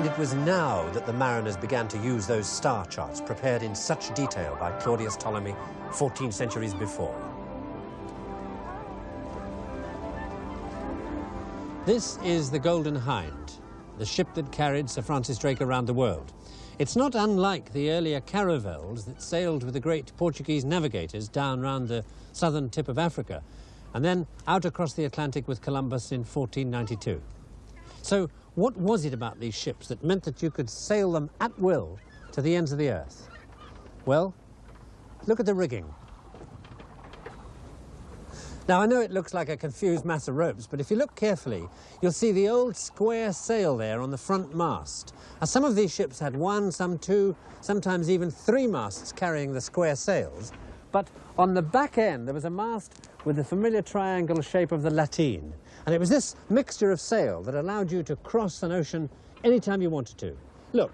And it was now that the mariners began to use those star charts prepared in such detail by Claudius Ptolemy 14 centuries before. This is the Golden Hind, the ship that carried Sir Francis Drake around the world. It's not unlike the earlier caravels that sailed with the great Portuguese navigators down round the southern tip of Africa, and then out across the Atlantic with Columbus in 1492. So what was it about these ships that meant that you could sail them at will to the ends of the earth? Well, look at the rigging. Now, I know it looks like a confused mass of ropes, but if you look carefully, you'll see the old square sail there on the front mast. Now, some of these ships had one, some two, sometimes even three masts carrying the square sails. But on the back end, there was a mast with the familiar triangle shape of the lateen. And it was this mixture of sail that allowed you to cross an ocean anytime you wanted to. Look,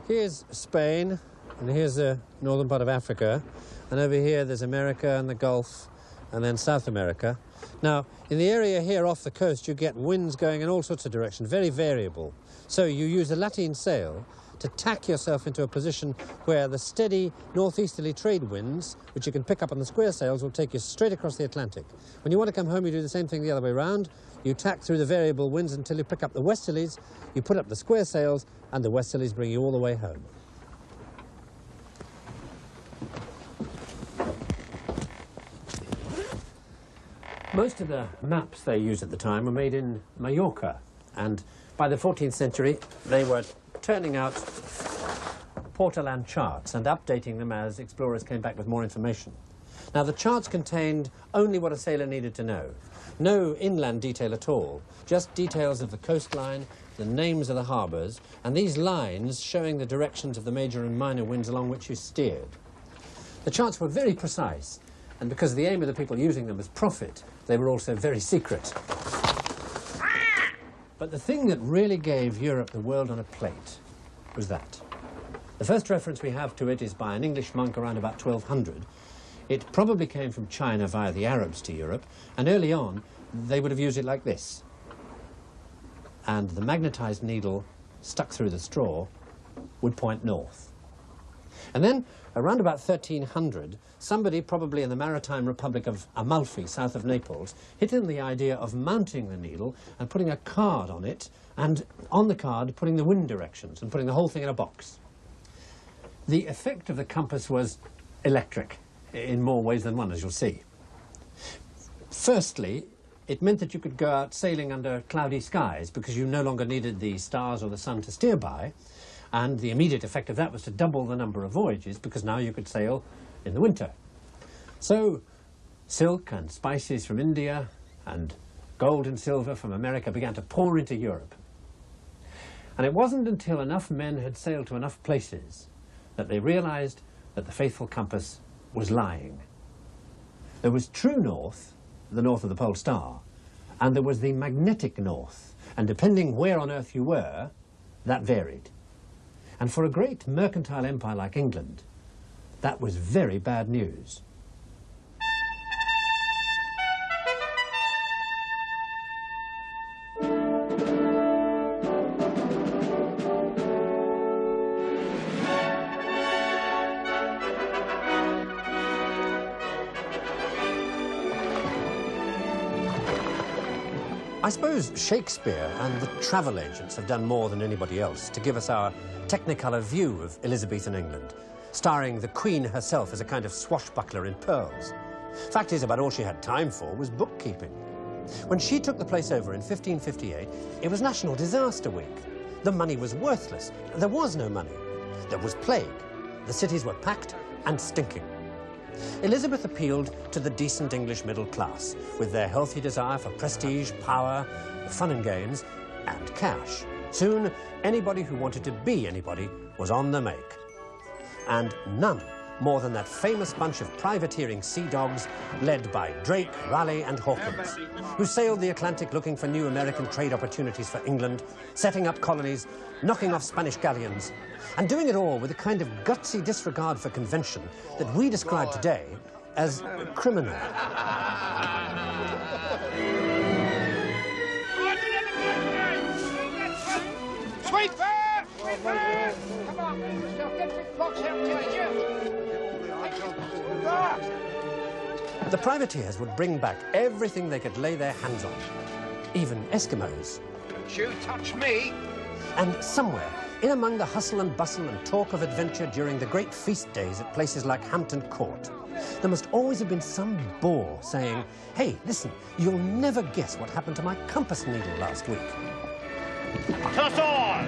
here's Spain, and here's the northern part of Africa. And over here, there's America and the Gulf, and then South America. Now, in the area here off the coast, you get winds going in all sorts of directions, very variable. So you use a lateen sail to tack yourself into a position where the steady northeasterly trade winds, which you can pick up on the square sails, will take you straight across the Atlantic. When you want to come home, you do the same thing the other way around. You tack through the variable winds until you pick up the westerlies, you put up the square sails, and the westerlies bring you all the way home. Most of the maps they used at the time were made in Mallorca, and by the 14th century they were turning out Portoland charts and updating them as explorers came back with more information. Now, the charts contained only what a sailor needed to know. No inland detail at all, just details of the coastline, the names of the harbours, and these lines showing the directions of the major and minor winds along which you steered. The charts were very precise, and because the aim of the people using them was profit, they were also very secret. But the thing that really gave Europe the world on a plate was that. The first reference we have to it is by an English monk around about 1200. It probably came from China via the Arabs to Europe, and early on they would have used it like this. And the magnetized needle stuck through the straw would point north. And then, around about 1300, somebody, probably in the maritime republic of Amalfi, south of Naples, hit on the idea of mounting the needle and putting a card on it, and on the card putting the wind directions and putting the whole thing in a box. The effect of the compass was electric, in more ways than one, as you'll see. Firstly, it meant that you could go out sailing under cloudy skies because you no longer needed the stars or the sun to steer by. And the immediate effect of that was to double the number of voyages, because now you could sail in the winter. So silk and spices from India and gold and silver from America began to pour into Europe. And it wasn't until enough men had sailed to enough places that they realized that the faithful compass was lying. There was true north, the north of the pole star, and there was the magnetic north, and depending where on earth you were, that varied. And for a great mercantile empire like England, that was very bad news. I suppose Shakespeare and the travel agents have done more than anybody else to give us our technicolor view of Elizabethan England, starring the Queen herself as a kind of swashbuckler in pearls. Fact is, about all she had time for was bookkeeping. When she took the place over in 1558, it was National Disaster Week. The money was worthless. There was no money. There was plague. The cities were packed and stinking. Elizabeth appealed to the decent English middle class, with their healthy desire for prestige, power, fun and games, and cash. Soon, anybody who wanted to be anybody was on the make. And none more than that famous bunch of privateering sea dogs led by Drake, Raleigh and Hawkins, who sailed the Atlantic looking for new American trade opportunities for England, setting up colonies, knocking off Spanish galleons, and doing it all with a kind of gutsy disregard for convention that we describe today as criminal. Sweet bear! Come on, move yourself. Get this box out to you. The privateers would bring back everything they could lay their hands on, even Eskimos. Don't you touch me. And somewhere, in among the hustle and bustle and talk of adventure during the great feast days at places like Hampton Court, there must always have been some bore saying, "Hey, listen, you'll never guess what happened to my compass needle last week." Toss on!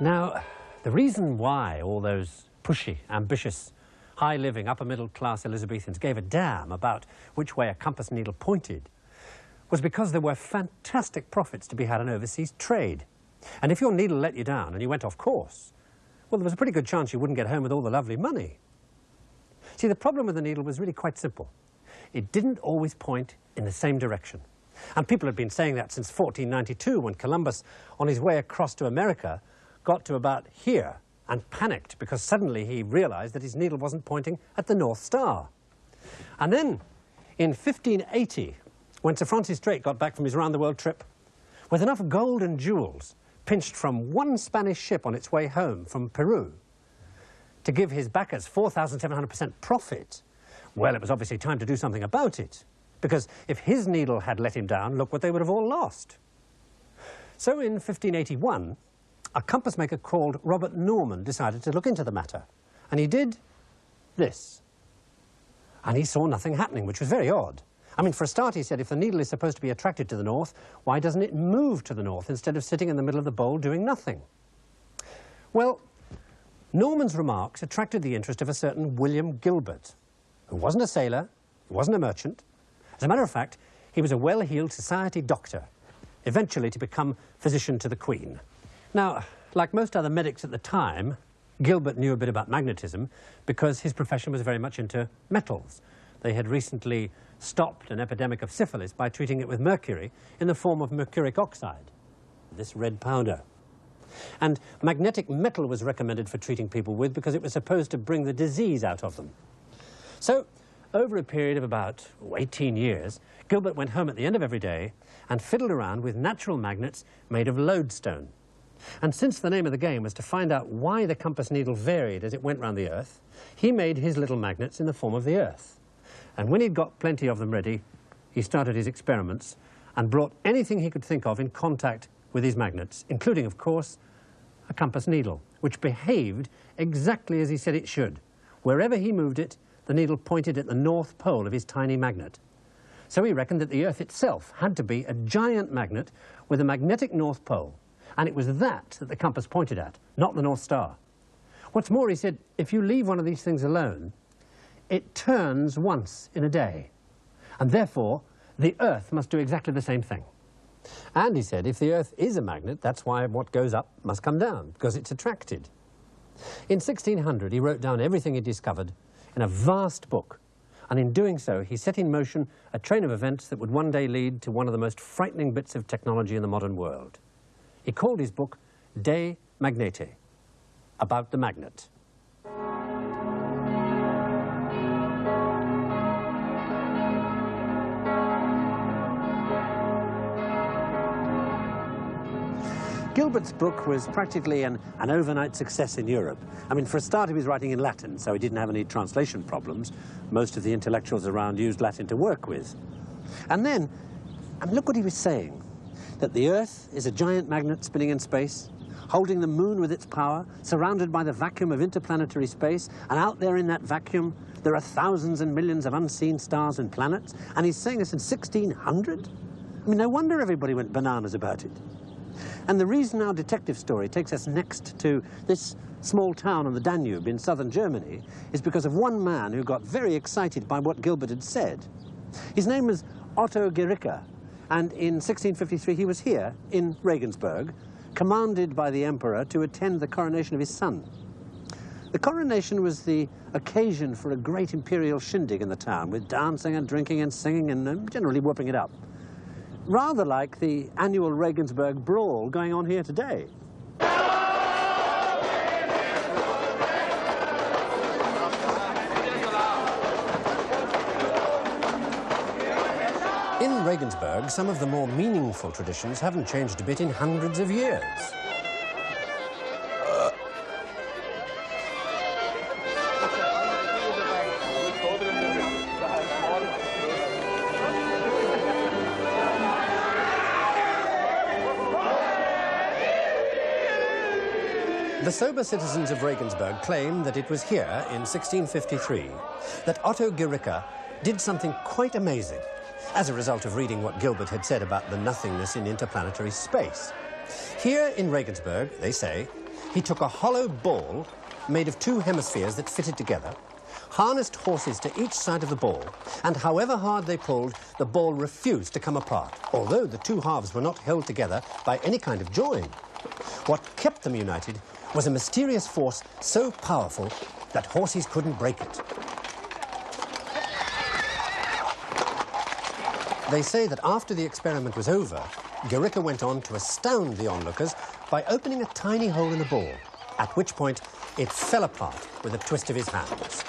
Now, the reason why all those pushy, ambitious, high-living, upper-middle-class Elizabethans gave a damn about which way a compass needle pointed was because there were fantastic profits to be had on overseas trade. And if your needle let you down and you went off course, well, there was a pretty good chance you wouldn't get home with all the lovely money. See, the problem with the needle was really quite simple. It didn't always point in the same direction. And people had been saying that since 1492, when Columbus, on his way across to America, got to about here and panicked because suddenly he realized that his needle wasn't pointing at the North Star. And then in 1580, when Sir Francis Drake got back from his round-the-world trip, with enough gold and jewels pinched from one Spanish ship on its way home from Peru to give his backers 4,700% profit, well, it was obviously time to do something about it, because if his needle had let him down, look what they would have all lost. So in 1581, a compass maker called Robert Norman decided to look into the matter. And he did this. And he saw nothing happening, which was very odd. I mean, for a start, he said, if the needle is supposed to be attracted to the north, why doesn't it move to the north instead of sitting in the middle of the bowl doing nothing? Well, Norman's remarks attracted the interest of a certain William Gilbert, who wasn't a sailor, he wasn't a merchant. As a matter of fact, he was a well-heeled society doctor, eventually to become physician to the Queen. Now, like most other medics at the time, Gilbert knew a bit about magnetism because his profession was very much into metals. They had recently stopped an epidemic of syphilis by treating it with mercury in the form of mercuric oxide, this red powder. And magnetic metal was recommended for treating people with because it was supposed to bring the disease out of them. So, over a period of about 18 years, Gilbert went home at the end of every day and fiddled around with natural magnets made of lodestone. And since the name of the game was to find out why the compass needle varied as it went round the Earth, he made his little magnets in the form of the Earth. And when he'd got plenty of them ready, he started his experiments and brought anything he could think of in contact with his magnets, including, of course, a compass needle, which behaved exactly as he said it should. Wherever he moved it, the needle pointed at the north pole of his tiny magnet. So he reckoned that the Earth itself had to be a giant magnet with a magnetic north pole. And it was that the compass pointed at, not the North Star. What's more, he said, if you leave one of these things alone, it turns once in a day. And therefore, the Earth must do exactly the same thing. And he said, if the Earth is a magnet, that's why what goes up must come down, because it's attracted. In 1600, he wrote down everything he discovered in a vast book. And in doing so, he set in motion a train of events that would one day lead to one of the most frightening bits of technology in the modern world. He called his book De Magnete, about the magnet. Gilbert's book was practically an overnight success in Europe. I mean, for a start, he was writing in Latin, so he didn't have any translation problems. Most of the intellectuals around used Latin to work with. And then, look what he was saying. That the Earth is a giant magnet spinning in space, holding the moon with its power, surrounded by the vacuum of interplanetary space, and out there in that vacuum, there are thousands and millions of unseen stars and planets, and he's saying this in 1600? I mean, no wonder everybody went bananas about it. And the reason our detective story takes us next to this small town on the Danube in southern Germany is because of one man who got very excited by what Gilbert had said. His name was Otto Guericke, and in 1653 he was here in Regensburg, commanded by the emperor to attend the coronation of his son. The coronation was the occasion for a great imperial shindig in the town, with dancing and drinking and singing and generally whooping it up. Rather like the annual Regensburg brawl going on here today. In Regensburg, some of the more meaningful traditions haven't changed a bit in hundreds of years. The sober citizens of Regensburg claim that it was here in 1653 that Otto Guericke did something quite amazing as a result of reading what Gilbert had said about the nothingness in interplanetary space. Here in Regensburg, they say, he took a hollow ball made of two hemispheres that fitted together, harnessed horses to each side of the ball, and however hard they pulled, the ball refused to come apart, although the two halves were not held together by any kind of join. What kept them united was a mysterious force so powerful that horses couldn't break it. They say that after the experiment was over, Guericke went on to astound the onlookers by opening a tiny hole in the ball, at which point it fell apart with a twist of his hands.